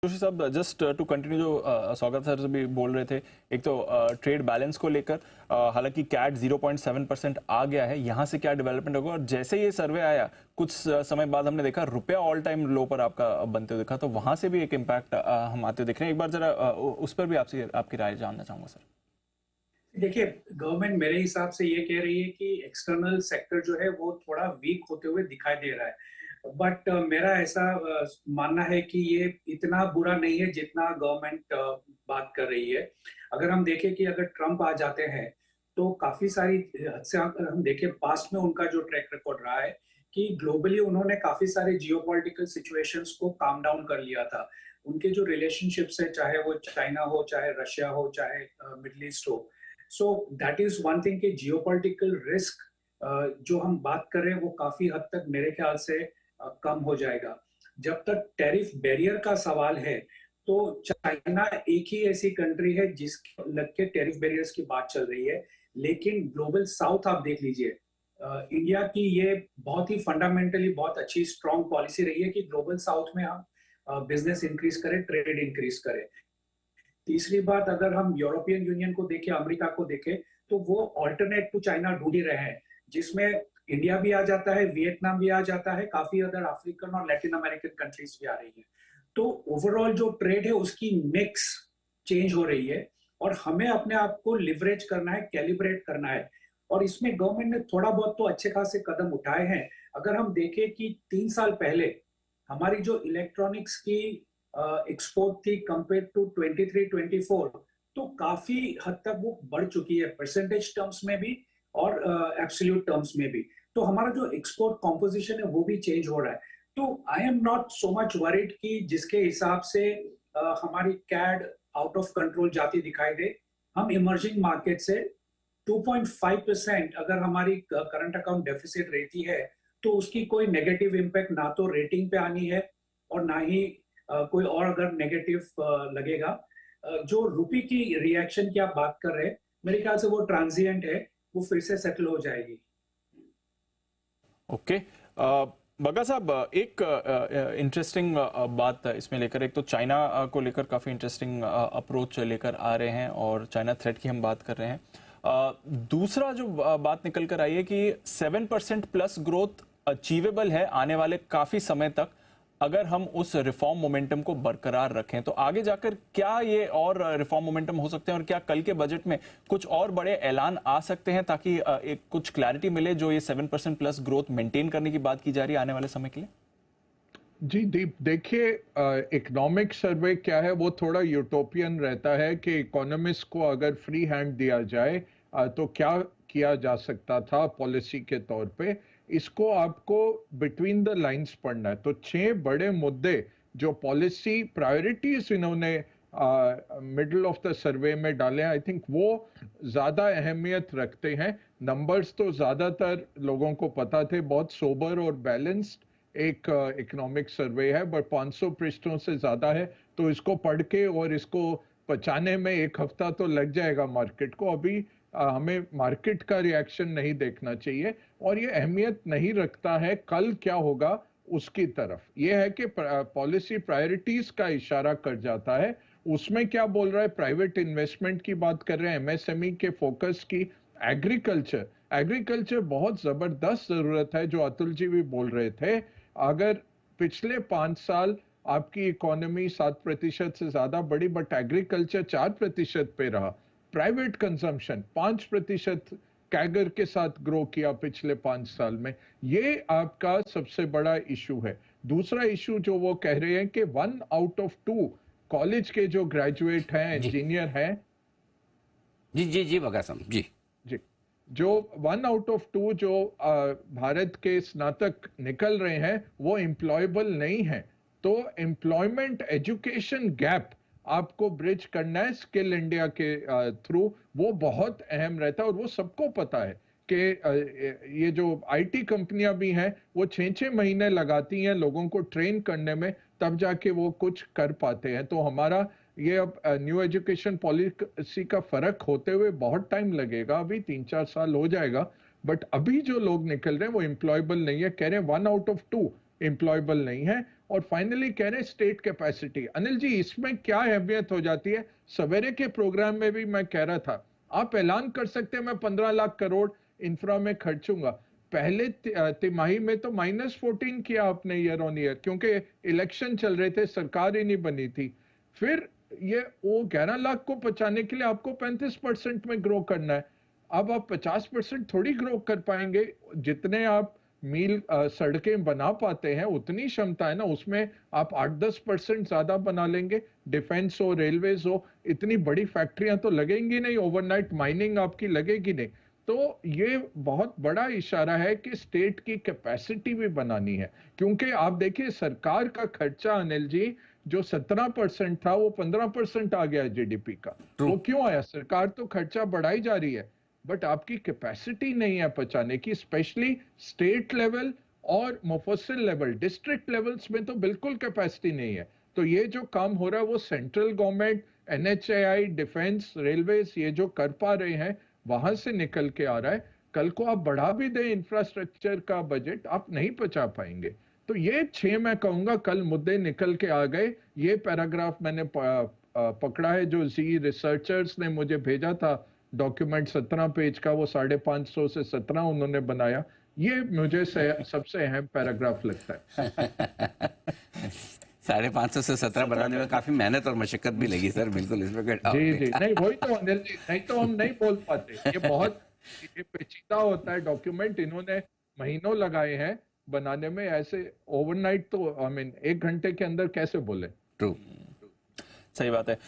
जोशी साहब, just to continue जो स्वागत सर भी बोल रहे थे, एक तो ट्रेड बैलेंस को लेकर हालांकि कैट 0.7% आ गया है, यहाँ से क्या डेवलपमेंट होगा? और जैसे ये सर्वे आया कुछ समय बाद हमने देखा रुपया ऑल टाइम लो पर आपका बनते हुए दिखा, तो वहां से भी एक इम्पैक्ट हम आते हुए दिख रहे हैं। एक बार जरा उस पर भी आपसे आपकी राय जानना चाहूंगा सर। देखिए, गवर्नमेंट मेरे हिसाब से ये कह रही है कि एक्सटर्नल सेक्टर जो है वो थोड़ा वीक होते हुए दिखाई दे रहा है। बट मेरा ऐसा मानना है कि ये इतना बुरा नहीं है जितना गवर्नमेंट बात कर रही है। अगर हम देखें कि अगर ट्रम्प आ जाते हैं तो काफी सारी हद से अगर हम देखें पास्ट में उनका जो ट्रैक रिकॉर्ड रहा है कि ग्लोबली उन्होंने काफी सारे जियोपॉलिटिकल सिचुएशंस को काम डाउन कर लिया था। उनके जो रिलेशनशिप्स है, चाहे वो चाइना हो, चाहे रशिया हो, चाहे मिडल ईस्ट हो, so that is one thing कि जियोपॉलिटिकल रिस्क जो हम बात कर रहे हैं वो काफी हद तक मेरे ख्याल से कम हो जाएगा। जब तक टैरिफ बैरियर का सवाल है तो चाइना एक ही ऐसी कंट्री है जिसके लग के टैरिफ बैरियर्स की बात चल रही है। लेकिन ग्लोबल साउथ आप देख लीजिए, इंडिया की ये बहुत ही फंडामेंटली बहुत अच्छी स्ट्रॉन्ग पॉलिसी रही है कि ग्लोबल साउथ में हम बिजनेस इंक्रीज करें, ट्रेड इंक्रीज करें। तीसरी बात, अगर हम यूरोपियन यूनियन को देखें, अमेरिका को देखें, तो वो ऑल्टरनेट टू चाइना ढूंढ ही रहे हैं, जिसमें इंडिया भी आ जाता है, वियतनाम भी आ जाता है, काफी अदर अफ्रीकन और लैटिन अमेरिकन कंट्रीज भी आ रही है। तो ओवरऑल जो ट्रेड है उसकी मिक्स चेंज हो रही है और हमें अपने आप को लिवरेज करना है, कैलिब्रेट करना है। और इसमें गवर्नमेंट ने थोड़ा बहुत तो अच्छे खासे कदम उठाए हैं। अगर हम देखें कि 3 साल पहले हमारी जो इलेक्ट्रॉनिक्स की एक्सपोर्ट थी कंपेयर टू 23-24, तो काफी हद तक वो बढ़ चुकी है, परसेंटेज टर्म्स में भी और एब्सोल्यूट टर्म्स में भी। तो हमारा जो एक्सपोर्ट कॉम्पोजिशन है वो भी चेंज हो रहा है। तो I am not so much worried कि जिसके हिसाब से हमारी कैड आउट ऑफ कंट्रोल जाती दिखाई दे। हम इमर्जिंग मार्केट से 2.5% अगर हमारी करंट अकाउंट डेफिसिट रहती है तो उसकी कोई नेगेटिव इंपैक्ट ना तो रेटिंग पे आनी है और ना ही कोई और अगर नेगेटिव लगेगा। जो रुपी की रिएक्शन की आप बात कर रहे हैं, मेरे ख्याल से वो ट्रांजिएंट है, वो फिर से सेटल हो जाएगी। ओके, बगा साहब, एक इंटरेस्टिंग बात इसमें लेकर, एक तो चाइना को लेकर काफ़ी इंटरेस्टिंग अप्रोच लेकर आ रहे हैं और चाइना थ्रेट की हम बात कर रहे हैं। दूसरा जो बात निकल कर आई है कि 7% प्लस ग्रोथ अचीवेबल है आने वाले काफ़ी समय तक, अगर हम उस रिफॉर्म मोमेंटम को बरकरार रखें। तो आगे जाकर क्या ये और रिफॉर्म मोमेंटम हो सकते हैं और क्या कल के बजट में कुछ और बड़े ऐलान आ सकते हैं ताकि एक कुछ क्लैरिटी मिले जो ये 7% प्लस ग्रोथ मेंटेन करने की बात की जा रही है आने वाले समय के लिए? जी दीप, देखिए, इकोनॉमिक सर्वे क्या है वो थोड़ा यूटोपियन रहता है कि इकोनॉमिस्ट को अगर फ्री हैंड दिया जाए तो क्या किया जा सकता था पॉलिसी के तौर पे। इसको आपको बिटवीन द लाइंस पढ़ना है। तो 6 बड़े मुद्दे जो पॉलिसी प्रायोरिटीज इन्होंने मिडल ऑफ द सर्वे में डाले, आई थिंक वो ज्यादा अहमियत रखते हैं। नंबर्स तो ज्यादातर लोगों को पता थे, बहुत सोबर और बैलेंस्ड एक इकोनॉमिक सर्वे है, बट 500 पृष्ठों से ज्यादा है। तो इसको पढ़ के और इसको पचाने में 1 हफ्ता तो लग जाएगा मार्केट को। अभी हमें मार्केट का रिएक्शन नहीं देखना चाहिए और ये अहमियत नहीं रखता है कल क्या होगा उसकी तरफ। ये है कि पॉलिसी प्रायोरिटीज का इशारा कर जाता है। उसमें क्या बोल रहा है, प्राइवेट इन्वेस्टमेंट की बात कर रहे हैं, एमएसएमई के फोकस की, एग्रीकल्चर। एग्रीकल्चर बहुत जबरदस्त जरूरत है, जो अतुल जी भी बोल रहे थे। अगर पिछले 5 साल आपकी इकोनॉमी 7% से ज्यादा बढ़ी बट एग्रीकल्चर 4% पे रहा, प्राइवेट कंजम्पशन 5% कैगर के साथ ग्रो किया पिछले 5 साल में, ये आपका सबसे बड़ा इशू है। दूसरा इशू जो वो कह रहे हैं कि 1 आउट ऑफ 2 कॉलेज के जो ग्रेजुएट हैं, जी इंजीनियर हैं, जी जी जी बगासम जी। जी, जो 1 आउट ऑफ 2 जो भारत के स्नातक निकल रहे हैं वो एम्प्लॉयबल नहीं है। तो एम्प्लॉयमेंट एजुकेशन गैप आपको ब्रिज करना है स्किल इंडिया के थ्रू, वो बहुत अहम रहता है। और वो सबको पता है कि ये जो आईटी कंपनियां भी हैं वो 6-6 महीने लगाती हैं लोगों को ट्रेन करने में, तब जाके वो कुछ कर पाते हैं। तो हमारा ये अब न्यू एजुकेशन पॉलिसी का फर्क होते हुए बहुत टाइम लगेगा, अभी 3-4 साल हो जाएगा। बट अभी जो लोग निकल रहे हैं वो एम्प्लॉयबल नहीं है, कह रहे हैं 1 आउट ऑफ 2 एम्प्लॉयबल नहीं है। और फाइनली कह रहे हैं स्टेट कैपेसिटी। अनिल जी, इसमें क्या अहमियत हो जाती है? सवेरे के प्रोग्राम में भी मैं कह रहा था, आप ऐलान कर सकते हैं मैं 15 लाख करोड़ इंफ्रा में खर्चूंगा, पहले तिमाही में तो -14 किया आपने ईयर ऑन ईयर, क्योंकि इलेक्शन चल रहे थे, सरकार ही नहीं बनी थी। फिर ये वो 11 लाख को बचाने के लिए आपको 35% में ग्रो करना है। अब आप 50% थोड़ी ग्रो कर पाएंगे। जितने आप मील सड़कें बना पाते हैं उतनी क्षमता है ना, उसमें आप 8-10% ज्यादा बना लेंगे। डिफेंस हो, रेलवेज हो, इतनी बड़ी फैक्ट्रियां तो लगेंगी नहीं, ओवरनाइट माइनिंग आपकी लगेगी नहीं। तो ये बहुत बड़ा इशारा है कि स्टेट की कैपेसिटी भी बनानी है, क्योंकि आप देखिए सरकार का खर्चा अनिल जी जो 17% था वो 15% आ गया जीडीपी का। वो क्यों आया? सरकार तो खर्चा बढ़ाई जा रही है, बट आपकी कैपेसिटी नहीं है पहुंचाने की, स्पेशली स्टेट लेवल और मुफस्सिल लेवल, डिस्ट्रिक्ट लेवल्स में तो बिल्कुल कैपेसिटी नहीं है। तो ये जो काम हो रहा है वो central government, NHAI, defence, railways ये जो कर पा रहे हैं वहां से निकल के आ रहा है। कल को आप बढ़ा भी दें इंफ्रास्ट्रक्चर का बजट, आप नहीं पहुंचा पाएंगे। तो ये 6 मैं कहूंगा कल मुद्दे निकल के आ गए। ये पैराग्राफ मैंने पकड़ा है जो जी रिसर्चर्स ने मुझे भेजा था, डॉक्यूमेंट 17 पेज का, वो 550 से 17 उन्होंने बनाया। ये मुझे सबसे अहम पैराग्राफ लगता है। 550 से 17 बनाने में काफी मेहनत और मशक्कत भी लगी सर, बिल्कुल इसमें कोई डाउट जी नहीं। जी, नहीं वही तो अनिल जी, नहीं तो हम नहीं बोल पाते। ये बहुत ये पेचीदा होता है डॉक्यूमेंट, इन्होंने महीनों लगाए हैं बनाने में। ऐसे ओवरनाइट तो आई मीन 1 घंटे के अंदर कैसे बोले? ट्रू, सही बात है।